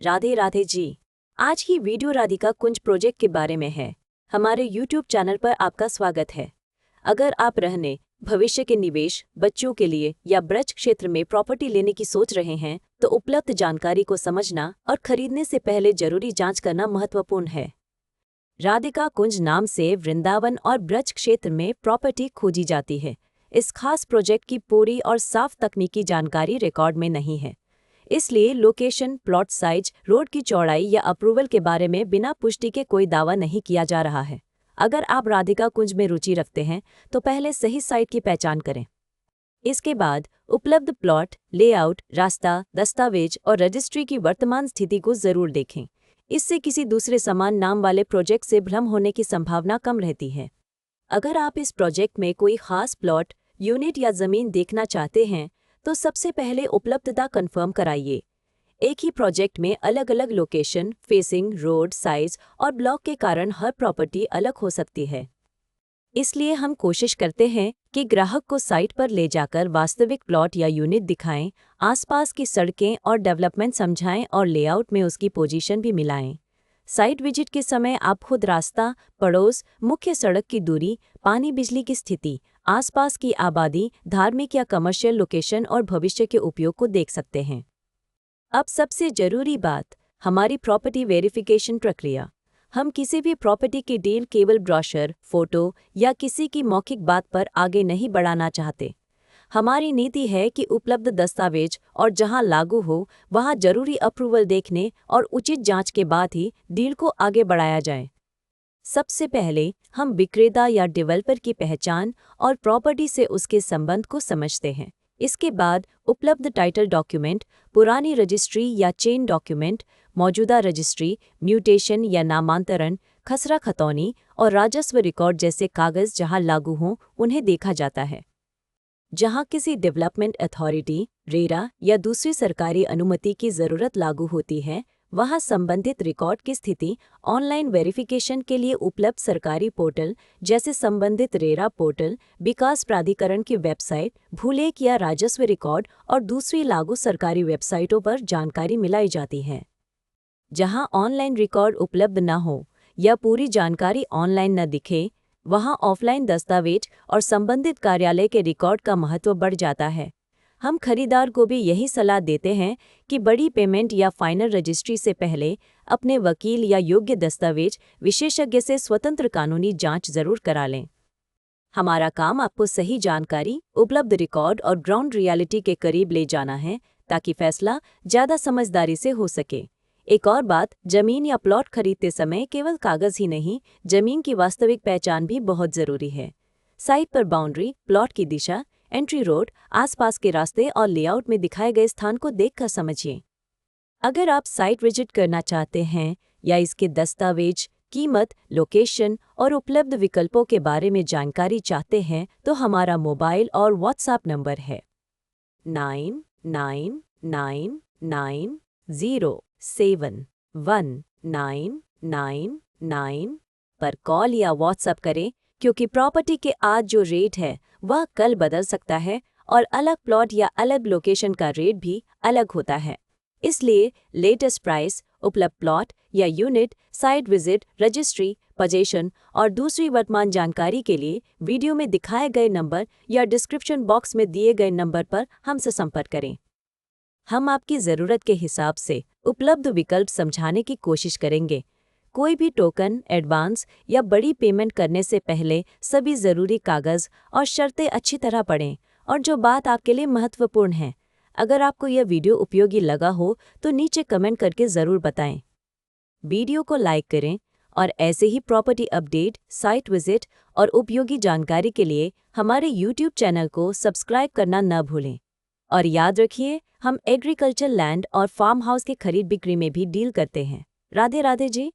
राधे राधे जी। आज की वीडियो राधिका कुंज प्रोजेक्ट के बारे में है। हमारे YouTube चैनल पर आपका स्वागत है। अगर आप रहने, भविष्य के निवेश, बच्चों के लिए या ब्रज क्षेत्र में प्रॉपर्टी लेने की सोच रहे हैं तो उपलब्ध जानकारी को समझना और खरीदने से पहले जरूरी जांच करना महत्वपूर्ण है। राधिका कुंज नाम से वृंदावन और ब्रज क्षेत्र में प्रॉपर्टी खोजी जाती है। इस खास प्रोजेक्ट की पूरी और साफ तकनीकी जानकारी रिकॉर्ड में नहीं है, इसलिए लोकेशन, प्लॉट साइज, रोड की चौड़ाई या अप्रूवल के बारे में बिना पुष्टि के कोई दावा नहीं किया जा रहा है। अगर आप राधिका कुंज में रुचि रखते हैं तो पहले सही साइट की पहचान करें। इसके बाद उपलब्ध प्लॉट, लेआउट, रास्ता, दस्तावेज और रजिस्ट्री की वर्तमान स्थिति को जरूर देखें। इससे किसी दूसरे समान नाम वाले प्रोजेक्ट से भ्रम होने की संभावना कम रहती है। अगर आप इस प्रोजेक्ट में कोई खास प्लॉट, यूनिट या जमीन देखना चाहते हैं तो सबसे पहले उपलब्धता कंफर्म कराइए। एक ही प्रोजेक्ट में अलग अलग लोकेशन, फेसिंग, रोड, साइज और ब्लॉक के कारण हर प्रॉपर्टी अलग हो सकती है। इसलिए हम कोशिश करते हैं कि ग्राहक को साइट पर ले जाकर वास्तविक प्लॉट या यूनिट दिखाएं, आसपास की सड़कें और डेवलपमेंट समझाएं और लेआउट में उसकी पोजीशन भी मिलाएं। साइट विजिट के समय आप खुद रास्ता, पड़ोस, मुख्य सड़क की दूरी, पानी बिजली की स्थिति, आसपास की आबादी, धार्मिक या कमर्शियल लोकेशन और भविष्य के उपयोग को देख सकते हैं। अब सबसे जरूरी बात, हमारी प्रॉपर्टी वेरिफिकेशन प्रक्रिया। हम किसी भी प्रॉपर्टी की डील केवल ब्रोशर, फोटो या किसी की मौखिक बात पर आगे नहीं बढ़ाना चाहते। हमारी नीति है कि उपलब्ध दस्तावेज और जहां लागू हो वहां जरूरी अप्रूवल देखने और उचित जांच के बाद ही डील को आगे बढ़ाया जाए। सबसे पहले हम विक्रेता या डेवलपर की पहचान और प्रॉपर्टी से उसके संबंध को समझते हैं। इसके बाद उपलब्ध टाइटल डॉक्यूमेंट, पुरानी रजिस्ट्री या चेन डॉक्यूमेंट, मौजूदा रजिस्ट्री, म्यूटेशन या नामांतरण, खसरा खतौनी और राजस्व रिकॉर्ड जैसे कागज जहां लागू हों उन्हें देखा जाता है। जहां किसी डेवलपमेंट अथॉरिटी, रेरा या दूसरी सरकारी अनुमति की जरूरत लागू होती है, वहां संबंधित रिकॉर्ड की स्थिति ऑनलाइन वेरिफिकेशन के लिए उपलब्ध सरकारी पोर्टल जैसे संबंधित रेरा पोर्टल, विकास प्राधिकरण की वेबसाइट, भूलेख या राजस्व रिकॉर्ड और दूसरी लागू सरकारी वेबसाइटों पर जानकारी मिलाई जाती है। जहां ऑनलाइन रिकॉर्ड उपलब्ध न हो या पूरी जानकारी ऑनलाइन न दिखे, वहां ऑफलाइन दस्तावेज और संबंधित कार्यालय के रिकॉर्ड का महत्व बढ़ जाता है। हम खरीदार को भी यही सलाह देते हैं कि बड़ी पेमेंट या फाइनल रजिस्ट्री से पहले अपने वकील या योग्य दस्तावेज विशेषज्ञ से स्वतंत्र कानूनी जांच जरूर करा लें। हमारा काम आपको सही जानकारी, उपलब्ध रिकॉर्ड और ग्राउंड रियलिटी के करीब ले जाना है ताकि फैसला ज़्यादा समझदारी से हो सके। एक और बात, जमीन या प्लॉट खरीदते समय केवल कागज ही नहीं, जमीन की वास्तविक पहचान भी बहुत ज़रूरी है। साइट पर बाउंड्री, प्लॉट की दिशा, एंट्री रोड, आसपास के रास्ते और लेआउट में दिखाए गए स्थान को देखकर समझिए। अगर आप साइट विजिट करना चाहते हैं या इसके दस्तावेज, कीमत, लोकेशन और उपलब्ध विकल्पों के बारे में जानकारी चाहते हैं तो हमारा मोबाइल और व्हाट्सएप नंबर है 9999071999 पर कॉल या व्हाट्सएप करें, क्योंकि प्रॉपर्टी के आज जो रेट है वह कल बदल सकता है और अलग प्लॉट या अलग लोकेशन का रेट भी अलग होता है। इसलिए लेटेस्ट प्राइस, उपलब्ध प्लॉट या unit, site visit, registry, position और दूसरी वर्तमान जानकारी के लिए वीडियो में दिखाए गए नंबर या डिस्क्रिप्शन बॉक्स में दिए गए नंबर पर हमसे संपर्क करें। हम आपकी ज़रूरत के हिसाब से उपलब्ध विकल्प समझाने की कोशिश करेंगे। कोई भी टोकन, एडवांस या बड़ी पेमेंट करने से पहले सभी ज़रूरी कागज़ और शर्तें अच्छी तरह पढ़ें और जो बात आपके लिए महत्वपूर्ण है। अगर आपको यह वीडियो उपयोगी लगा हो तो नीचे कमेंट करके ज़रूर बताएं। वीडियो को लाइक करें और ऐसे ही प्रॉपर्टी अपडेट, साइट विजिट और उपयोगी जानकारी के लिए हमारे YouTube चैनल को सब्सक्राइब करना न भूलें। और याद रखिए, हम एग्रीकल्चर लैंड और फार्म हाउस के खरीद बिक्री में भी डील करते हैं। राधे राधे जी।